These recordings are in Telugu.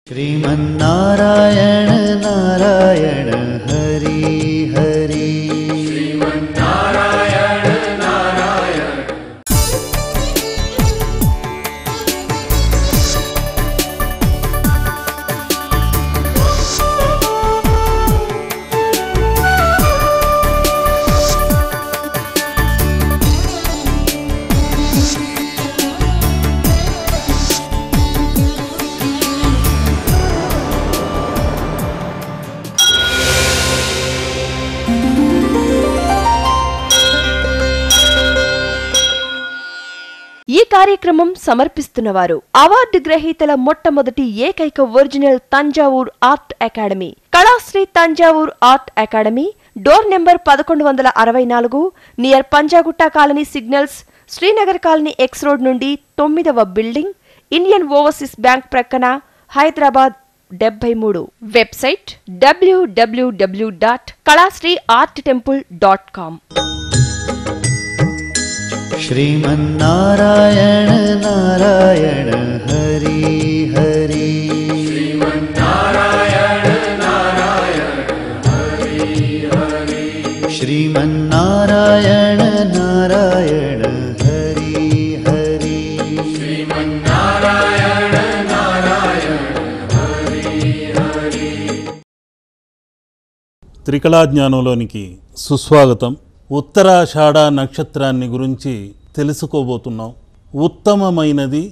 श्रीमन्नारायण नारायण हरि हरि श्रीमन्नारायण नारायण। ఈ కార్యక్రమం సమర్పిస్తున్నవారు అవార్డు గ్రహీతల మొట్టమొదటి ఏకైక original Thanjavur art academy, Kalasri Thanjavur art academy, door number 1164, near Panjagutta colony signals, Srinagar colony X road నుండి 9వ బిల్డింగ్, ఇండియన్ ఓవర్సీస్ బ్యాంక్ ప్రక్కన, హైదరాబాద్ 73. Website www.kalasriarttemple.com। श्रीमन्नारायण नारायण हरि हरि श्रीमन्नारायण नारायण हरि हरि श्रीमन्नारायण नारायण हरि हरि श्रीमन्नारायण नारायण हरि हरि। త్రికళా జ్ఞానంలోనికి సుస్వాగతం. ఉత్తరాషాఢ నక్షత్రాన్ని గురించి తెలుసుకోబోతున్నాం. ఉత్తమమైనది,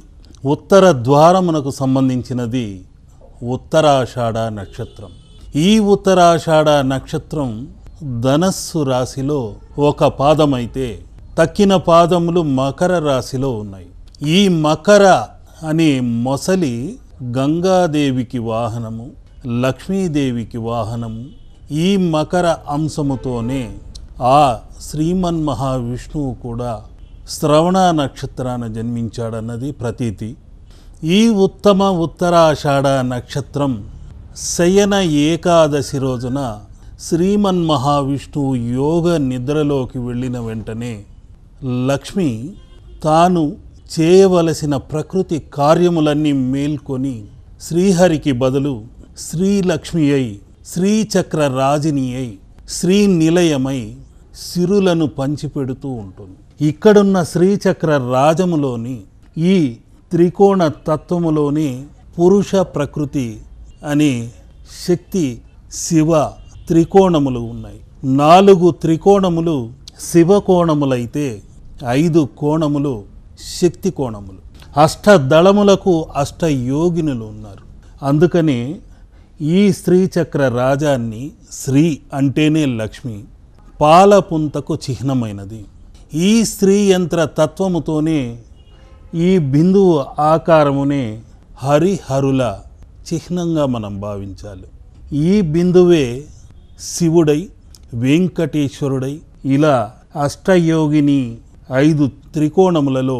ఉత్తర ద్వారమునకు సంబంధించినది ఉత్తరాషాఢ నక్షత్రం. ఈ ఉత్తరాషాఢ నక్షత్రం ధనస్సు రాశిలో ఒక పాదమైతే తక్కిన పాదములు మకర రాశిలో ఉన్నాయి. ఈ మకర అనే మొసలి గంగాదేవికి వాహనము, లక్ష్మీదేవికి వాహనము. ఈ మకర అంశముతోనే ఆ శ్రీమన్ మహావిష్ణువు కూడా శ్రవణ నక్షత్రాన జన్మించాడన్నది ప్రతీతి. ఈ ఉత్తమ ఉత్తరాషాఢ నక్షత్రం శయన ఏకాదశి రోజున శ్రీమన్ మహావిష్ణువు యోగ నిద్రలోకి వెళ్ళిన వెంటనే లక్ష్మి తాను చేయవలసిన ప్రకృతి కార్యములన్నీ మేల్కొని శ్రీహరికి బదులు శ్రీలక్ష్మి అయి, శ్రీచక్ర రాజిని అయి, శ్రీ నిలయమై సిరులను పంచిపెడుతూ ఉంటుంది. ఇక్కడున్న శ్రీచక్ర రాజములోని ఈ త్రికోణ తత్వములోని పురుష ప్రకృతి అనే శక్తి శివ త్రికోణములు ఉన్నాయి. 4 త్రికోణములు శివకోణములైతే 5 కోణములు శక్తి కోణములు. అష్టదళములకు అష్టయోగినులు ఉన్నారు. అందుకనే ఈ శ్రీచక్ర రాజాన్ని, శ్రీ అంటేనే లక్ష్మి, పాలపుంతకు చిహ్నమైనది. ఈ స్త్రీ యంత్ర తత్వముతోనే ఈ బిందువు ఆకారమునే హరిహరుల చిహ్నంగా మనం భావించాలి. ఈ బిందువే శివుడై, వెంకటేశ్వరుడై ఇలా అష్టయోగిని 5 త్రికోణములలో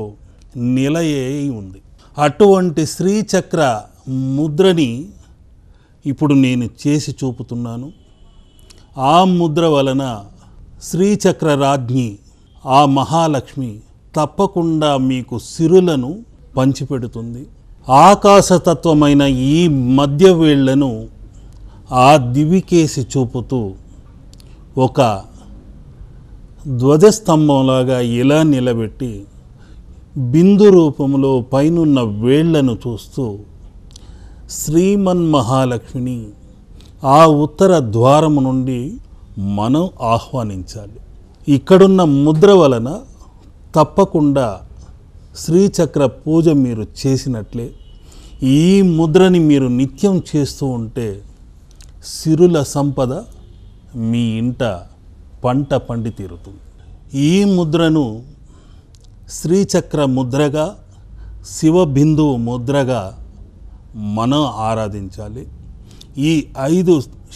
నిలయై ఉంది. అటువంటి శ్రీచక్ర ముద్రని ఇప్పుడు నేను చేసి చూపుతున్నాను. ఆ ముద్ర వలన శ్రీచక్ర రాజ్ఞి ఆ మహాలక్ష్మి తప్పకుండా మీకు సిరులను పంచిపెడుతుంది. ఆకాశతత్వమైన ఈ మధ్య వేళ్లను ఆ దివికేసి చూపుతూ ఒక ధ్వజస్తంభంలాగా ఇలా నిలబెట్టి బిందు రూపంలో పైనున్న వేళ్లను చూస్తూ శ్రీమన్ మహాలక్ష్మిని ఆ ఉత్తర ద్వారము నుండి మనం ఆహ్వానించాలి. ఇక్కడున్న ముద్ర వలన తప్పకుండా శ్రీచక్ర పూజ మీరు చేసినట్లే. ఈ ముద్రని మీరు నిత్యం చేస్తూ ఉంటే సిరుల సంపద మీ ఇంట పంట పండి తీరుతుంది. ఈ ముద్రను శ్రీచక్ర ముద్రగా, శివబిందువు ముద్రగా మనం ఆరాధించాలి. ఈ 5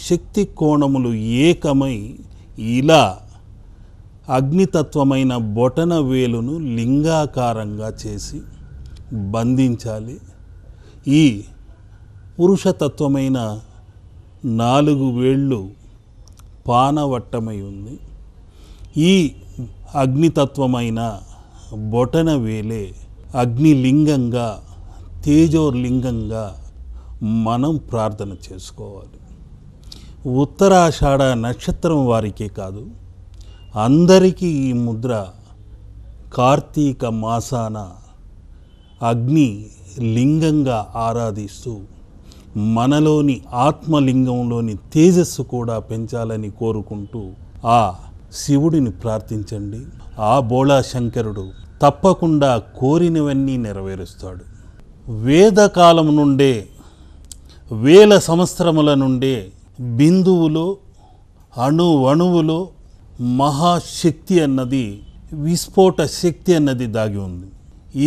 శక్తి కోణములు ఏకమై ఇలా అగ్నితత్వమైన బొటన వేలును లింగాకారంగా చేసి బంధించాలి. ఈ పురుషతత్వమైన 4 వేళ్ళు పానవట్టమై ఉంది. ఈ అగ్నితత్వమైన బొటన వేలే అగ్నిలింగంగా, తేజోలింగంగా మనం ప్రార్థన చేసుకోవాలి. ఉత్తరాషాఢ నక్షత్రం వారికే కాదు, అందరికీ ఈ ముద్ర కార్తీక మాసాన అగ్ని లింగంగా ఆరాధిస్తూ మనలోని ఆత్మలింగంలోని తేజస్సు కూడా పెంచాలని కోరుకుంటూ ఆ శివుడిని ప్రార్థించండి. ఆ బోళా శంకరుడు తప్పకుండా కోరినవన్నీ నెరవేరుస్తాడు. వేదకాలం నుండే, వేల సంవత్సరముల నుండే బిందువులో, అణువులో మహాశక్తి అన్నది, విస్ఫోట శక్తి అన్నది దాగి ఉంది.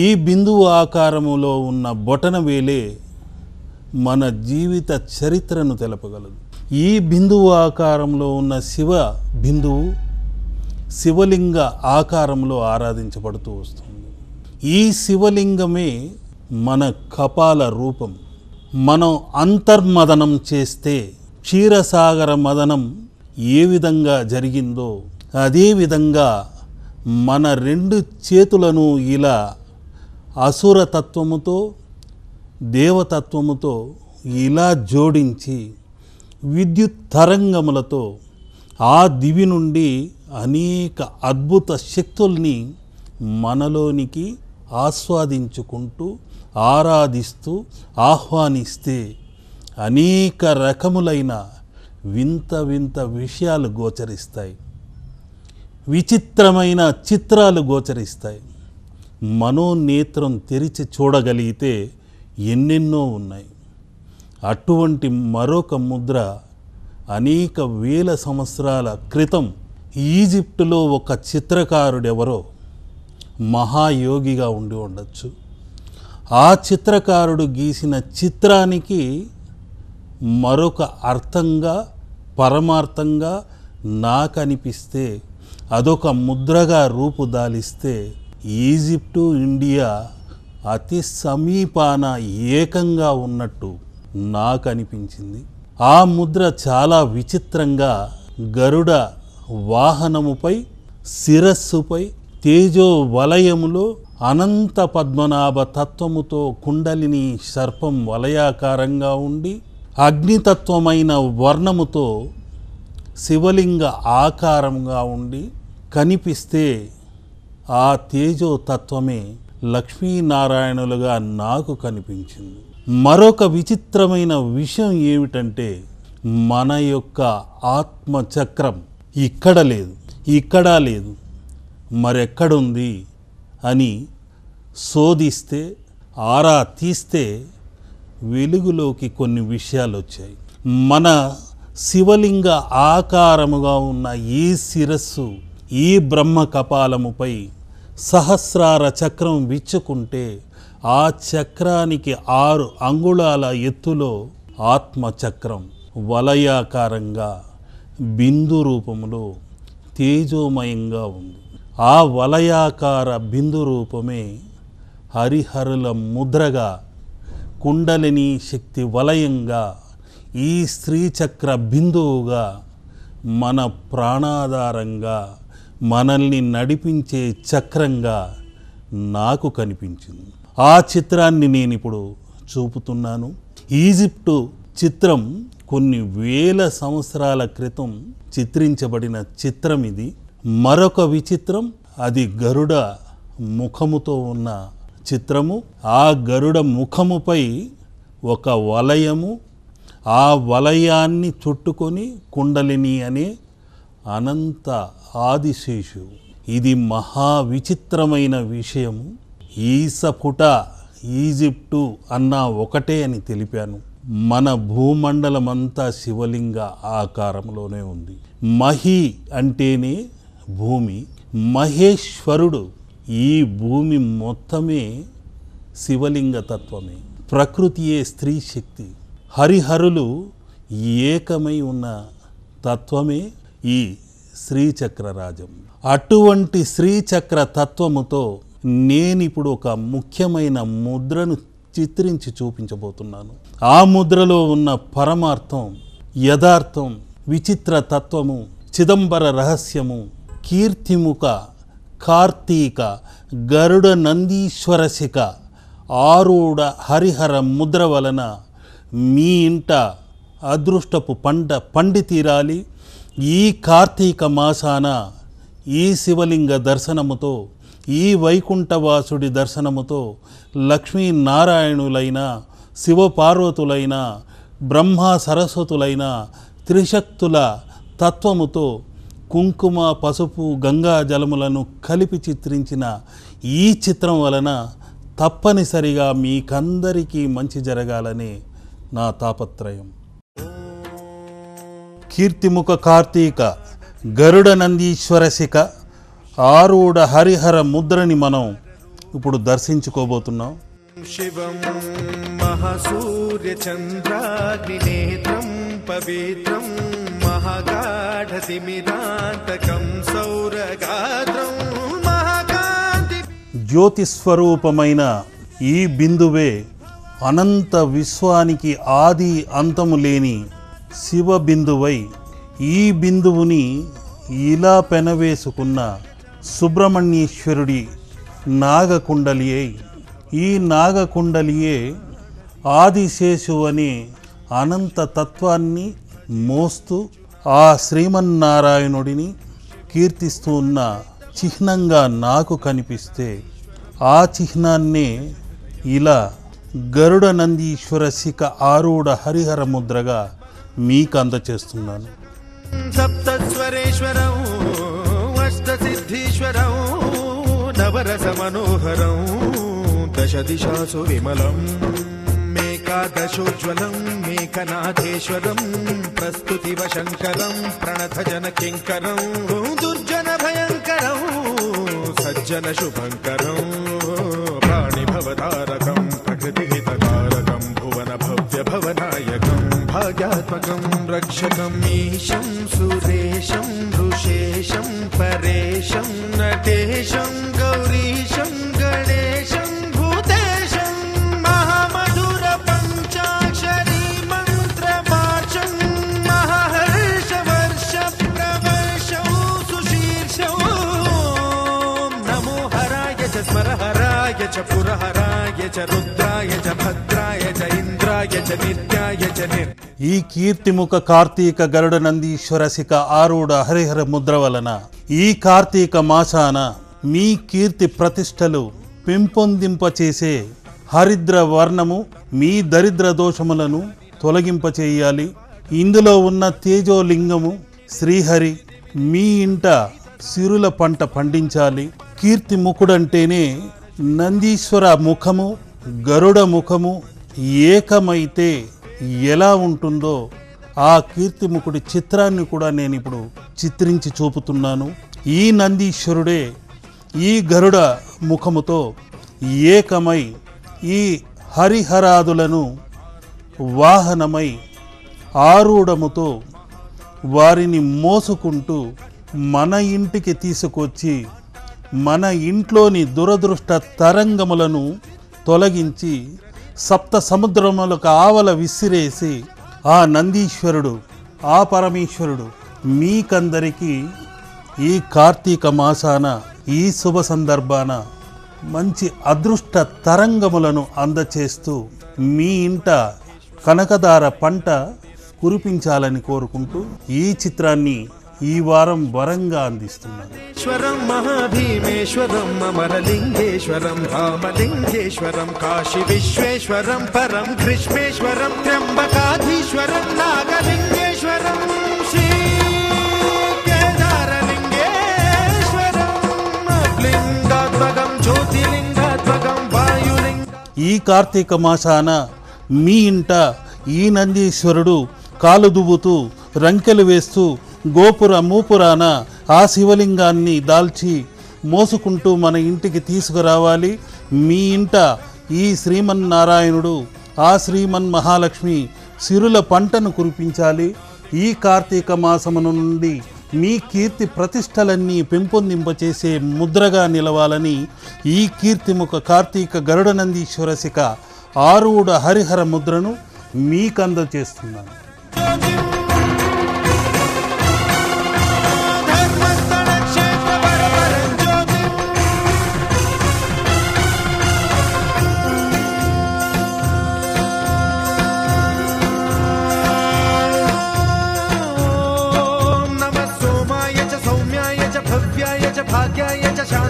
ఈ బిందువు ఆకారములో ఉన్న బొటన వేలే మన జీవిత చరిత్రను తెలపగలదు. ఈ బిందువు ఆకారంలో ఉన్న శివ బిందువు శివలింగ ఆకారంలో ఆరాధించబడుతూ వస్తుంది. ఈ శివలింగమే మన కపాల రూపం. మనం అంతర్మదనం చేస్తే క్షీరసాగర మదనం ఏ విధంగా జరిగిందో అదే విధంగా మన రెండు చేతులను ఇలా అసురతత్వముతో దేవతత్వముతో ఇలా జోడించి విద్యుత్ తరంగములతో ఆ దివి నుండి అనేక అద్భుత శక్తుల్ని మనలోనికి ఆస్వాదించుకుంటూ ఆరాధిస్తూ ఆహ్వానిస్తే అనేక రకములైన వింత వింత విషయాలు గోచరిస్తాయి, విచిత్రమైన చిత్రాలు గోచరిస్తాయి. మనోనేత్రం తెరిచి చూడగలిగితే ఎన్నెన్నో ఉన్నాయి. అటువంటి మరొక ముద్ర అనేక వేల సంవత్సరాల క్రితం ఈజిప్టులో ఒక చిత్రకారుడెవరో మహాయోగిగా ఉండి ఉండొచ్చు. ఆ చిత్రకారుడు గీసిన చిత్రానికి మరొక అర్థంగా, పరమార్థంగా నాకు అనిపిస్తే, అదొక ముద్రగా రూపుదాలిస్తే ఈజిప్టు ఇండియా అతి సమీపాన ఏకంగా ఉన్నట్టు నాకు అనిపించింది. ఆ ముద్ర చాలా విచిత్రంగా గరుడ వాహనముపై శిరస్సుపై తేజో వలయములో అనంత పద్మనాభ తత్వముతో కుండలిని సర్పం వలయాకారంగా ఉండి అగ్నితత్వమైన వర్ణముతో శివలింగ ఆకారంగా ఉండి కనిపిస్తే ఆ తేజో తత్వమే లక్ష్మీనారాయణులుగా నాకు కనిపించింది. మరొక విచిత్రమైన విషయం ఏమిటంటే మన యొక్క ఆత్మచక్రం ఇక్కడ లేదు, ఇక్కడ లేదు, మరెక్కడుంది అని శోధిస్తే, ఆరా తీస్తే వెలుగులోకి కొన్ని విషయాలు వచ్చాయి. మన శివలింగ ఆకారముగా ఉన్న ఈ శిరస్సు, ఈ బ్రహ్మ కపాలముపై సహస్రార చక్రం విచ్చుకుంటే ఆ చక్రానికి 6 అంగుళాల ఎత్తులో ఆత్మచక్రం వలయాకారంగా బిందు రూపంలో తేజోమయంగా ఉంది. ఆ వలయాకార బిందు రూపమే హరిహరుల ముద్రగా, కుండలిని శక్తి వలయంగా, ఈ శ్రీచక్ర బిందువుగా, మన ప్రాణాధారంగా, మనల్ని నడిపించే చక్రంగా నాకు కనిపించింది. ఆ చిత్రాన్ని నేను ఇప్పుడు చూపుతున్నాను. ఈజిప్టు చిత్రం కొన్ని వేల సంవత్సరాల క్రితం చిత్రించబడిన చిత్రం ఇది. మరొక విచిత్రం, అది గరుడ ముఖముతో ఉన్న చిత్రము. ఆ గరుడ ముఖముపై ఒక వలయము, ఆ వలయాన్ని చుట్టుకొని కుండలిని అనే అనంత ఆదిశేషు. ఇది మహా విచిత్రమైన విషయము. ఈసపుట ఈజిప్టు అన్న ఒకటే అని తెలిపాను. మన భూమండలమంతా శివలింగ ఆకారంలోనే ఉంది. మహి అంటేనే భూమి, మహేశ్వరుడు. ఈ భూమి మొత్తమే శివలింగ తత్వమే. ప్రకృతియే స్త్రీ శక్తి. హరిహరులు ఏకమై ఉన్న తత్వమే ఈ శ్రీచక్రరాజం. అటువంటి శ్రీచక్ర తత్వముతో నేనిప్పుడు ఒక ముఖ్యమైన ముద్రను చిత్రించి చూపించబోతున్నాను. ఆ ముద్రలో ఉన్న పరమార్థం, యథార్థం, విచిత్ర తత్వము, చిదంబర రహస్యము, కీర్తిముఖ, కార్తీక, గరుడ నందీశ్వర శిఖ, ఆరూఢ హరిహర ముద్ర వలన మీ ఇంట అదృష్టపు పండి తీరాలి. ఈ కార్తీక మాసాన ఈ శివలింగ దర్శనముతో, ఈ వైకుంఠవాసుడి దర్శనముతో లక్ష్మీనారాయణులైన, శివపార్వతులైన, బ్రహ్మ సరస్వతులైన త్రిశక్తుల తత్వముతో కుంకుమ, పసుపు, గంగా జలములను కలిపి చిత్రించిన ఈ చిత్రం వలన తప్పనిసరిగా మీకందరికీ మంచి జరగాలని నా తాపత్రయం. కీర్తిముఖ కార్తీక గరుడ నందీశ్వర శిఖ ఆరూఢ హరిహర ముద్రని మనం ఇప్పుడు దర్శించుకోబోతున్నాం. శివం మహాసూర్య చంద్రాగ్నినేత్రం పవిత్రం మహాగాఢతిమిరాంతకం సౌరగాత్రం మహాకాంతి. జ్యోతిస్వరూపమైన ఈ బిందువే అనంత విశ్వానికి ఆది అంతము లేని శివ బిందువై, ఈ బిందువుని ఇలా పెనవేసుకున్న సుబ్రహ్మణ్యేశ్వరుడి నాగకుండలియై, ఈ నాగకుండలియే ఆదిశేషు అనే అనంత తత్వాన్ని మోస్తూ ఆ శ్రీమన్నారాయణుడిని కీర్తిస్తూ ఉన్న చిహ్నంగా నాకు కనిపిస్తే, ఆ చిహ్నాన్నే ఇలా గరుడ నందీశ్వర శిఖ ఆరూఢ హరిహర ముద్రగా మీకు అందచేస్తున్నాను. సప్తస్వరేశ్వరం అష్టసిద్ధీశ్వరం నవరస మనోహరం దశ దిశాసు విమలం మేకాదశోజ్వలం మేకనాథేశ్వరం ప్రస్తుతివ శంకరం ప్రణత జన కింకరం దుర్జన భయంకరం సజ్జన శుభంకరం ప్రాణిభవతారకం ప్రకృతిహితకారకం భువన భవ్య భవనాయకం భాగ్యాత్మకం రక్షకం ఈశం సురేశం ఋషేశం పరేశం నటేశం గౌరీశం గణేశం భూతేశం మహామధుర పంచాక్షరీ మంత్రవాచం మహాహర్ష వర్ష ప్రవర్షం సుశీర్షం నమో హరాయ చ స్మరహరాయ చ పురహరాయ చ రుద్రాయ చ భద్రాయ చ ఇంద్రాయ చ నిత్యాయ చ ఈ కీర్తిముఖ కార్తీక గరుడ నందీశ్వర శిఖ ఆరూఢ హరిహర ముద్ర వలన ఈ కార్తీక మాసాన మీ కీర్తి ప్రతిష్టలు పెంపొందింపచేసే హరిద్ర వర్ణము మీ దరిద్ర దోషములను తొలగింపచేయాలి. ఇందులో ఉన్న తేజోలింగము శ్రీహరి మీ ఇంట సిరుల పంట పండించాలి. కీర్తి ముఖుడంటేనే నందీశ్వర ముఖము, గరుడ ముఖము ఏకమైతే ఎలా ఉంటుందో ఆ కీర్తిముఖుడి చిత్రాన్ని కూడా నేను ఇప్పుడు చిత్రించి చూపుతున్నాను. ఈ నందీశ్వరుడే ఈ గరుడ ముఖముతో ఏకమై ఈ హరిహరాదులను వాహనమై ఆరూఢముతో వారిని మోసుకుంటూ మన ఇంటికి తీసుకొచ్చి మన ఇంట్లోని దురదృష్ట తరంగములను తొలగించి సప్త సముద్రములకు ఆవల విసిరేసి ఆ నందీశ్వరుడు, ఆ పరమేశ్వరుడు మీకందరికీ ఈ కార్తీక మాసాన ఈ శుభ సందర్భాన మంచి అదృష్ట తరంగములను అందచేస్తూ మీ ఇంట కనకదార పంట కురిపించాలని కోరుకుంటూ ఈ చిత్రాన్ని ఈ వారం వరంగా అందిస్తున్నాను. ఈశ్వరం మహాభీమేశ్వరం అమరలింగేశ్వరం రామలింగేశ్వరం కాశీ విశ్వేశ్వరం పరం గ్రీష్మేశ్వరం త్ర్యంబకాధీశ్వరం నాగలింగేశ్వరం శ్రీ కేదారలింగేశ్వరం లింగాత్మకం జ్యోతిలింగాత్మకం వాయులింగ. ఈ కార్తీక మాసాన మీ ఇంట ఈ నందీశ్వరుడు కాలు దువ్వుతూ రంకెలు వేస్తూ గోపుర మూపురాన ఆ శివలింగాన్ని దాల్చి మోసుకుంటూ మన ఇంటికి తీసుకురావాలి. మీ ఇంట ఈ శ్రీమన్నారాయణుడు, ఆ శ్రీమన్ మహాలక్ష్మి సిరుల పంటను కురిపించాలి. ఈ కార్తీక మాసమును నుండి మీ కీర్తి ప్రతిష్టలన్నీ పెంపొందింపచేసే ముద్రగా నిలవాలని ఈ కీర్తిముఖ కార్తీక గరుడ నందీశ్వర శిఖ ఆరూఢ హరిహర ముద్రను మీకందచేస్తున్నాను.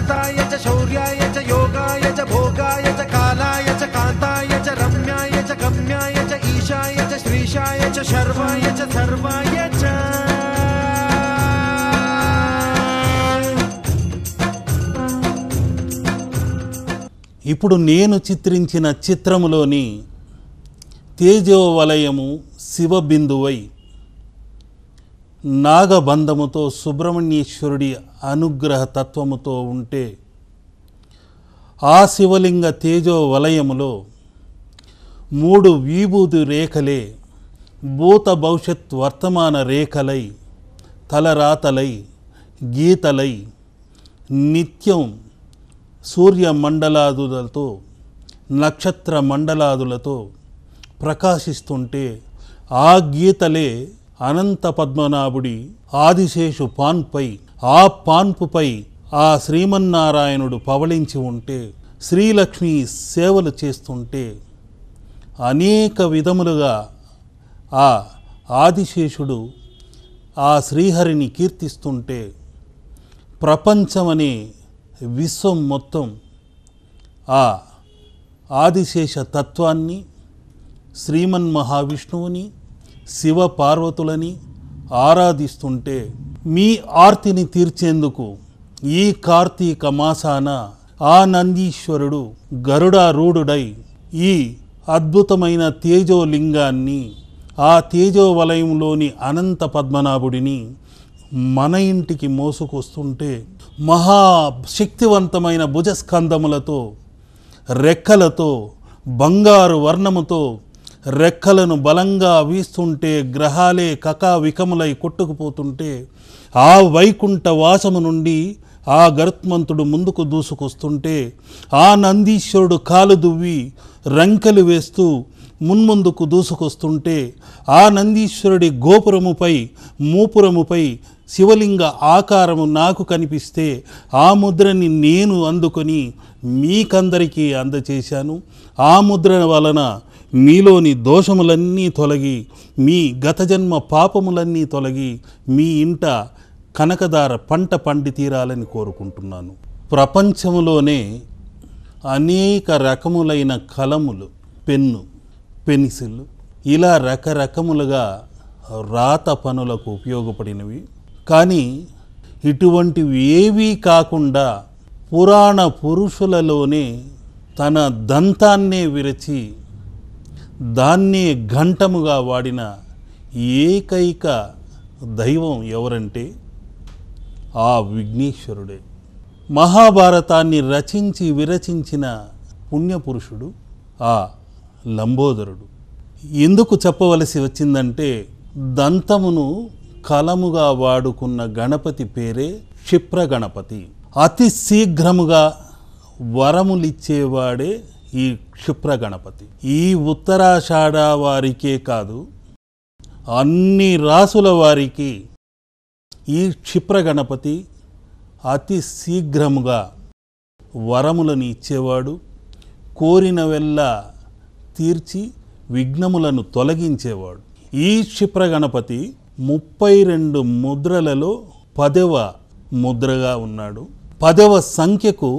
शान्ताय च शौर्याय च योगाय च भोगाय च कालाय च कान्ताय च रम्याय च गम्याय च ईशाय च श्रीशाय च शर्वाय च सर्वाय च। ఇప్పుడు నేను చిత్రించిన చిత్రములోని తేజోవలయము శివబిందువై నాగబంధముతో సుబ్రహ్మణ్యేశ్వరుడి అనుగ్రహ తత్వముతో ఉంటే ఆ శివలింగ తేజోవలయములో 3 విభూతి రేఖలే భూత భవిష్యత్ వర్తమాన రేఖలై తలరాతలై గీతలై నిత్యం సూర్య మండలాదులతో నక్షత్ర మండలాదులతో ప్రకాశిస్తుంటే ఆ గీతలే అనంత పద్మనాభుడి ఆదిశేషు పాన్పై ఆ పాన్పుపై ఆ శ్రీమన్నారాయణుడు పవళించి ఉంటే శ్రీలక్ష్మి సేవలు చేస్తుంటే అనేక విధములుగా ఆ ఆదిశేషుడు ఆ శ్రీహరిని కీర్తిస్తుంటే ప్రపంచమనే విశ్వం మొత్తం ఆ ఆదిశేష తత్వాన్ని శ్రీమన్ మహావిష్ణువుని శివ పార్వతులని ఆరాధిస్తుంటే మీ ఆర్తిని తీర్చేందుకు ఈ కార్తీక మాసాన ఆ నందీశ్వరుడు గరుడారూఢుడై ఈ అద్భుతమైన తేజోలింగాన్ని ఆ తేజోవలయంలోని అనంత పద్మనాభుడిని మన ఇంటికి మోసుకొస్తుంటే మహాశక్తివంతమైన భుజస్కంధములతో రెక్కలతో బంగారు వర్ణముతో రెక్కలను బలంగా వీస్తుంటే గ్రహాలే కకావికములై కొట్టుకుపోతుంటే ఆ వైకుంఠ వాసము నుండి ఆ గరుత్మంతుడు ముందుకు దూసుకొస్తుంటే ఆ నందీశ్వరుడు కాలు దువ్వి రంకెలు వేస్తూ మున్ముందుకు దూసుకొస్తుంటే ఆ నందీశ్వరుడి గోపురముపై మూపురముపై శివలింగ ఆకారము నాకు కనిపిస్తే ఆ ముద్రని నేను అందుకొని మీకందరికీ అందచేశాను. ఆ ముద్ర వలన మీలోని దోషములన్నీ తొలగి మీ గత జన్మ పాపములన్నీ తొలగి మీ ఇంట కనకదార పంట పండి తీరాలని కోరుకుంటున్నాను. ప్రపంచములోనే అనేక రకములైన కలములు, పెన్ను, పెన్సిల్ ఇలా రకరకములుగా రాత పనులకు ఉపయోగపడినవి. కానీ ఇటువంటివి ఏవీ కాకుండా పురాణ పురుషులలోనే తన దంతాన్నే విరచి దాన్నే ఘంటముగా వాడిన ఏకైక దైవం ఎవరంటే ఆ విఘ్నేశ్వరుడే. మహాభారతాన్ని రచించి విరచించిన పుణ్యపురుషుడు ఆ లంబోదరుడు. ఎందుకు చెప్పవలసి వచ్చిందంటే దంతమును కలముగా వాడుకున్న గణపతి పేరే క్షిప్ర గణపతి. అతి శీఘ్రముగా వరములిచ్చేవాడే ఈ క్షిప్ర గణపతి. ఈ ఉత్తరాషాఢ వారికే కాదు, అన్ని రాసుల వారికి ఈ క్షిప్ర గణపతి అతి శీఘ్రముగా వరములను ఇచ్చేవాడు. కోరినవెల్లా తీర్చి విఘ్నములను తొలగించేవాడు. ఈ క్షిప్ర గణపతి 32 ముద్రలలో 10వ ముద్రగా ఉన్నాడు. 10వ సంఖ్యకు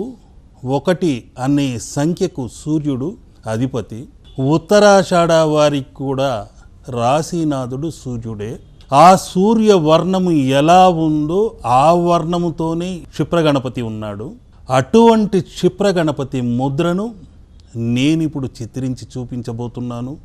1 అనే సంఖ్యకు సూర్యుడు అధిపతి. ఉత్తరాషాఢ వారికి కూడా రాశీనాథుడు సూర్యుడే. ఆ సూర్య వర్ణము ఎలా ఉందో ఆ వర్ణముతోనే క్షిప్ర గణపతి ఉన్నాడు. అటువంటి క్షిప్ర గణపతి ముద్రను నేనిప్పుడు చిత్రించి చూపించబోతున్నాను.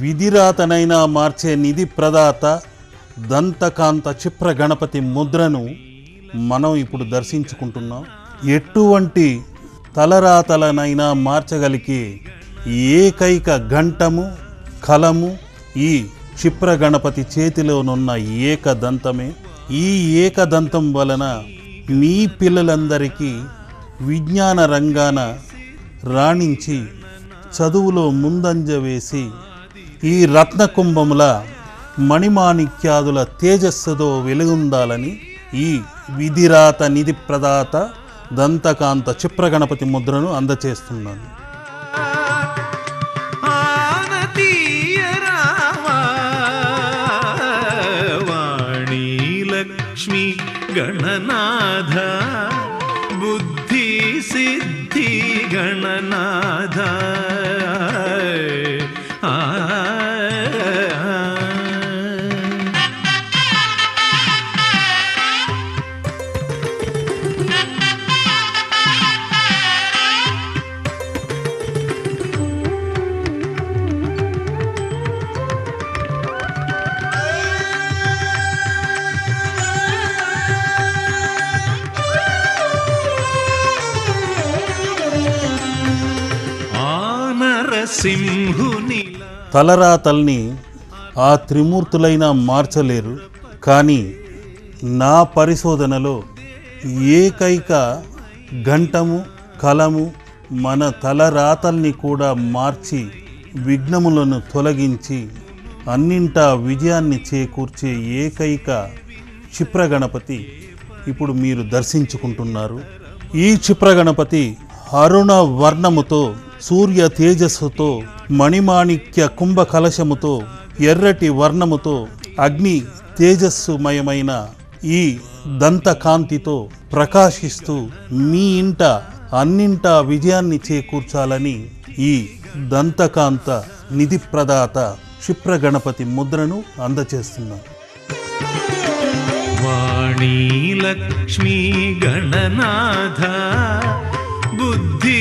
విధిరాతనైనా మార్చే నిధి ప్రదాత దంతకాంత క్షిప్ర గణపతి ముద్రను మనం ఇప్పుడు దర్శించుకుంటున్నాం. ఎటువంటి తలరాతలనైనా మార్చగలిగే ఏకైక ఘంటము కలము ఈ క్షిప్ర గణపతి చేతిలోనున్న ఏకదంతమే. ఈ ఏకదంతం వలన మీ పిల్లలందరికీ విజ్ఞాన రంగాన రాణించి చదువులో ముందంజ వేసి ఈ రత్నకుంభముల మణిమాణిక్యాదుల తేజస్సుతో వెలుగొందాలని ఈ విధిరాత నిధి ప్రదాత దంతకాంత క్షిప్రగణపతి ముద్రను అందచేస్తున్నాను. లక్ష్మీ గణనాథ బుద్ధి సిద్ధి గణనాథ తలరాతల్ని ఆ త్రిమూర్తులైనా మార్చలేరు. కానీ నా పరిశోధనలో ఏకైక గంటము కలము మన తలరాతల్ని కూడా మార్చి విఘ్నములను తొలగించి అన్నింటా విజయాన్ని చేకూర్చే ఏకైక క్షిప్రగణపతి ఇప్పుడు మీరు దర్శించుకుంటున్నారు. ఈ క్షిప్రగణపతి అరుణ వర్ణముతో, సూర్య తేజస్సుతో, మణిమాణిక్య కుంభ కలశముతో, ఎర్రటి వర్ణముతో, అగ్ని తేజస్సుమయమైన ఈ దంతకాంతితో ప్రకాశిస్తూ మీ ఇంట అన్నింటా విజయాన్ని చేకూర్చాలని ఈ దంతకాంత నిధి ప్రదాత క్షిప్రగణపతి ముద్రను అందచేస్తున్నాం. వాణీ లక్ష్మీ గణనాథ బుద్ధి